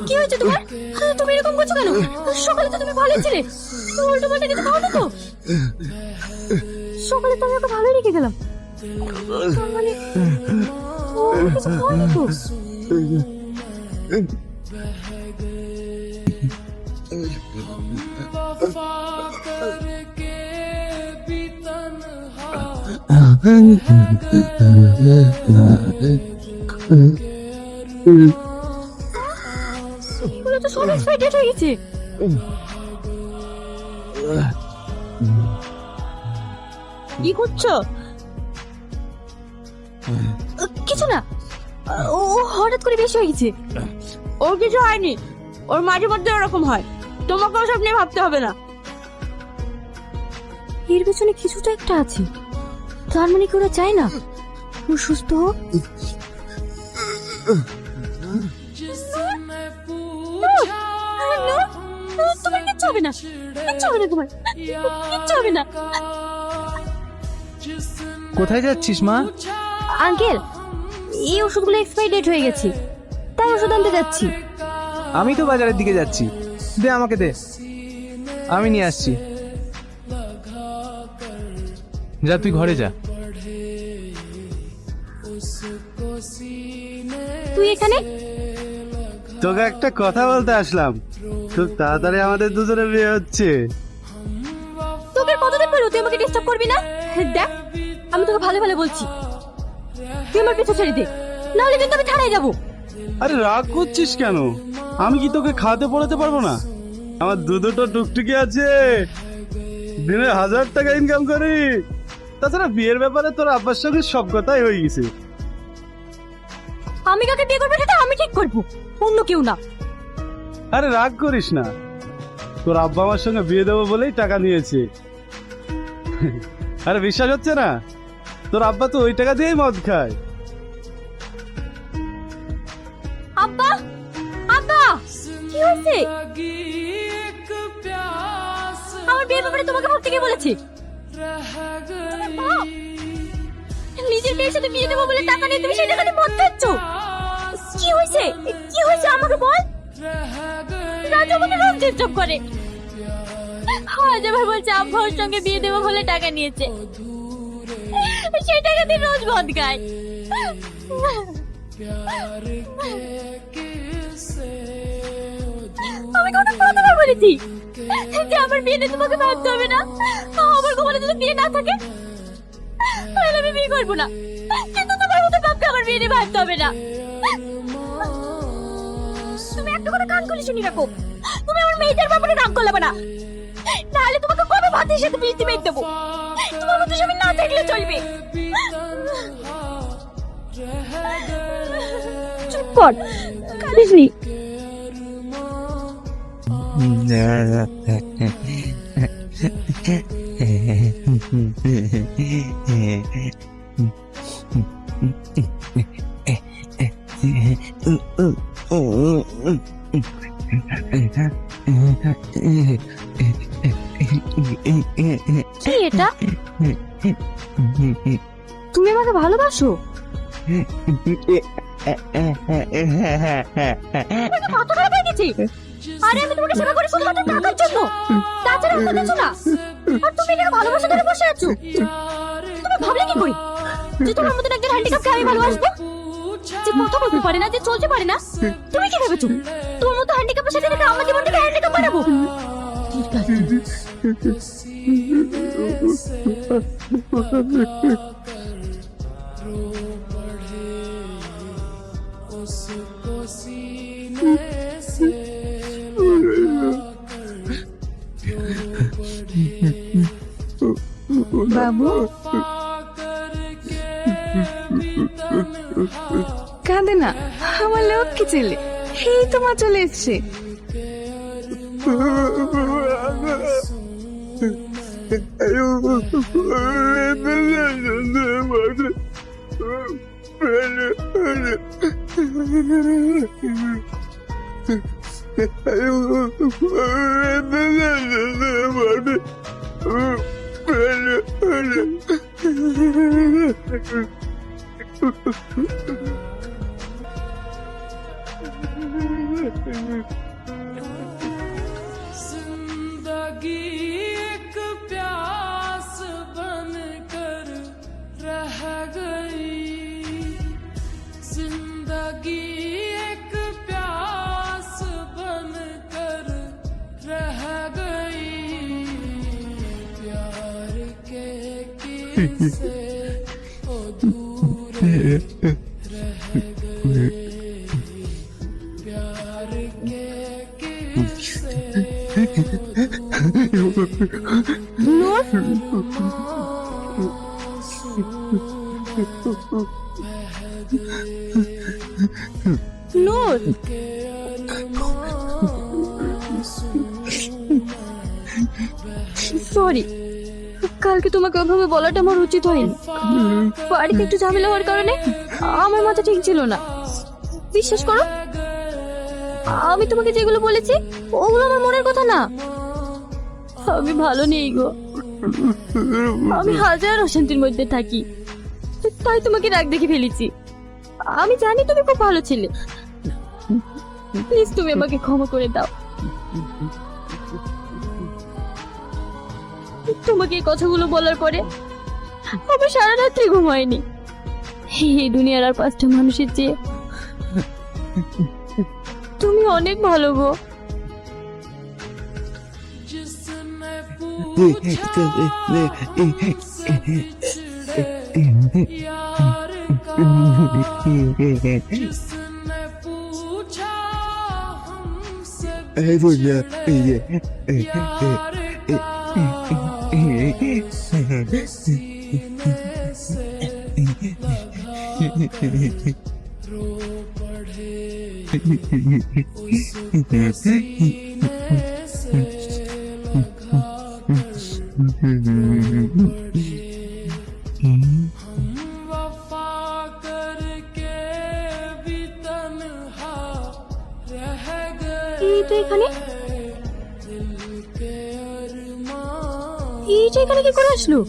কি হয়েছে তোমার? তুমি এরকম করছো কেন? সকালে তো তুমি ভালো ছিলে, উল্টো পাল্টা কিছু খাও না তো? সকালে তো আমি ওকে ভালোই রেখে গেলাম, তার মানে ও কিছু খাওয়ানি তো? এগুলো তো সব এক্সপাইরেড হয়ে গেছে। কি করছো? কিছু না, ও হঠাৎ করে বেশি হয়ে গেছে। ওর কিছু হয়নি, ওর মাঝে মধ্যে ওরকম হয়, তোমাকে ওসব নিয়ে ভাবতে হবে না। এর পেছনে কিছুটা একটা আছে, তার মানে কি ওরা চায় না ও সুস্থ হোক? তোমার কিচ্ছু হবে না, কিচ্ছু হবে না, তোমার কিচ্ছু হবে না। কোথায় যাচ্ছিস মা? আঙ্কেল, এই ওষুধগুলো এক্সপায়ারি ডেট হয়ে গেছে, তাই ওষুধ আনতে যাচ্ছি। আমি তো বাজারের দিকে যাচ্ছি, দে আমাকে দে, আমি নিয়ে আসছি। যা তুই ঘরে যা। তুই এখানে? তোকে একটা কথা বলতে আসলাম, খুব তাড়াতাড়ি আমাদের দুজনের বিয়ে হচ্ছে। তোকে কতদিন পর তুই আমাকে ডিস্টার্ব করবি না? দেখ, আমি তোকে ভালো ভালো বলছি, তুই আমার পিছু ছেড়ে দে, নাহলে কিন্তু আমি থানায় যাবো। আরে রাগ করছিস কেন? আমি কি তোকে খাওয়াতে পড়াতে পারবো না? আমার দুটো টুকটুকি আছে, দিনে 1000 টাকা ইনকাম করি। তাছাড়া বিয়ের ব্যাপারে তোর আব্বার সঙ্গে সব কথাই হয়ে গেছে। আমি কাকে বিয়ে করবো সেটা আমি ঠিক করবো, অন্য কেউ না। আরে রাগ করিস না, তোর আব্বা আমার সঙ্গে বিয়ে দেবো বলেই টাকা নিয়েছে। আরে বিশ্বাস হচ্ছে না? তোর আব্বা তো ওই টাকা দিয়েই মদ খায়। আব্বা, আব্বা, কি হয়েছে? আমার বিয়ের ব্যাপারে তোমাকে ভাবতে কে বলেছে? তোমার বাপ নিজের মেয়ের সাথে বিয়ে দেবো বলে টাকা নিয়ে তুমি সেই টাকা দিয়ে মদ খাচ্ছ। কি হয়েছে? কি হয়েছে আমাকে বল। রাজু আমাকে রোজ ডিস্টার্ব করে, আজ আবার বলছে আব্বা ওর সঙ্গে বিয়ে দেবো বলে টাকা নিয়েছে, সেই টাকা দিয়ে রোজ মদ খায়। আমি কত কতবার বলেছি যে আমার বিয়েতে তোমাকে ভাবতে হবে না, আমার কখনো যদি বিয়ে না থাকে তাহলে আমি বিয়ে করবো না, কিন্তু তোমার মতো বাপকে আমার বিয়ে নিয়ে ভাবতে হবে না। তুমি একটা কথা কান খুলে শুনি রাখো, তুমি আমার মেয়েটার ব্যাপারে রাগ করলে না, তাহলে তোমাকে কবে ভাতের সাথে বিয়ে মেয়ে দেবো। তোমার মতো স্বামী না থাকলে চলবে। চুপ কর, কাঁদিস নি। কি এটা? তুমি আমাকে ভালোবাসো? মাথা খারাপ হয়ে গেছে। আরে আমি তোমাকে সেবা করি শুধুমাত্র টাকার জন্য, তাছাড়া অন্য কিছু না। আর তুমি এটাকে ভালোবাসা ধরে বসে আছো। তুমি ভাবলে কি করি যে তোমার মতন একজন হ্যান্ডিক্যাপকে আমি ভালোবাসবো, যে কথা বলতে পারে না, যে চলতে পারে না? তুমি কি ভেবেছো তোমার মতো হ্যান্ডিক্যাপের সাথে থেকে আমার জীবনটাকে হ্যান্ডিক্যাপ বানাবো? ঠিক আছে। বাবু, কাঁদে না, আমার লক্ষ্মী ছেলে, এই তোমার চলে এসছে। নূর, সরি, কালকে তোমাকে ওভাবে বলাটা আমার উচিত হয়নি। বাড়িতে একটু ঝামেলা হওয়ার কারণে আমার মাথা ঠিক ছিল না। বিশ্বাস করো, আমি তোমাকে যেগুলো বলেছি ওগুলো আমার মনের কথা না। আমি ভালো নেই গো, আমি হাজার অশান্তির মধ্যে থাকি, তাই তোমাকে রাগ দেখে ফেলেছি। আমি জানি তুমি খুব ভালো ছিলে, প্লিজ তুমি আমাকে ক্ষমা করে দাও। তোমাকে এই কথাগুলো বলার পরে আমি সারা রাত্রি ঘুম হয়নি। এই দুনিয়ার আর 5টা মানুষের চেয়ে তুমি অনেক ভালো গো। এইটা এখানে, এইটা এখানে কি করে আসলো?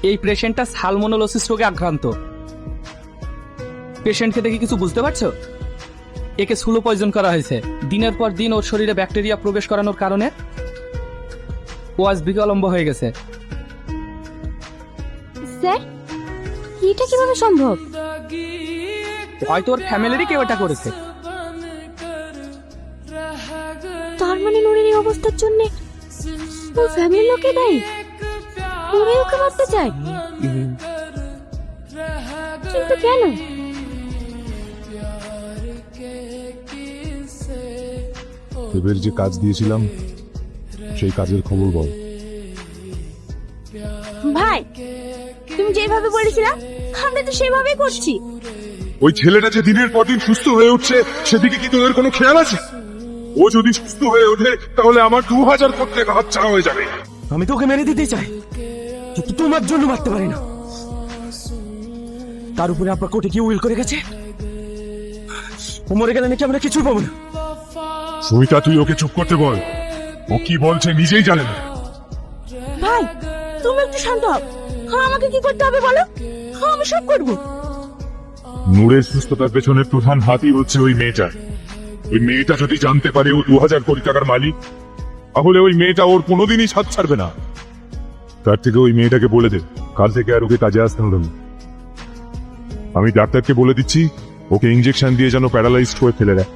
এই পেশেন্টটা সালমোনেলোসিস রোগে আক্রান্ত। পেশেন্টকে দেখে কিছু বুঝতে পারছো? একে স্লো পয়জন করা হয়েছে। দিনের পর দিন ওর শরীরে ব্যাকটেরিয়া প্রবেশ করানোর কারণে ও আজ বিকলম্ব হয়ে গেছে। স্যার, এটা কিভাবে সম্ভব? হয়তো ওর ফ্যামিলিরই কেউ এটা করেছে। তার মানে নুরের এই অবস্থার জন্য ওর ফ্যামিলির লোকে দায়ী। ওরাই ওকে মারতে চায়, কিন্তু কেন? এবার যে কাজ দিয়েছিলাম সেই কাজের খবর বল। ভাই, তুমি যেভাবে বলেছিলা আমরা তো সেভাবেই করছি। ওই ছেলেটা যে দিনের পর দিন সুস্থ হয়ে উঠছে সেদিকে কি তোদের কোনো খেয়াল আছে? ও যদি সুস্থ হয়ে ওঠে তাহলে আমার 2000 কোটি টাকা হাতছাড়া হয়ে যাবে। আমি তোকে মেরে দিতে চাই, কিন্তু তোমার জন্য মারতে পারি না। তার উপরে আপনার কোর্টে কি উইল করে গেছে, ও মরে গেলে নাকি আমরা কিছু পাবো না। সুমিতা, তুই ওকে চুপ করতে বল। ও কি বলছে নিজেই জানে না। ভাই, তুমি একটু শান্ত হও। আমাকে কি করতে হবে বলো, আমি সব করব। নূরের সুস্থতার পেছনে প্রধান হাতই হচ্ছে ওই মেয়েটা। ওই মেয়েটা যদি জানতে পারে ও 2000 কোটি টাকার মালিক, তাহলে ওই মেয়েটা ওর কোনোদিনই সাথ ছাড়বে না। তার থেকে ওই মেয়েটাকে বলে দে কাল থেকে আর ওকে কাজে আসতে হবে না। আমি ডাক্তারকে বলে দিচ্ছি ওকে ইঞ্জেকশন দিয়ে যেন প্যারালাইজড হয়ে ফেলে দেয়।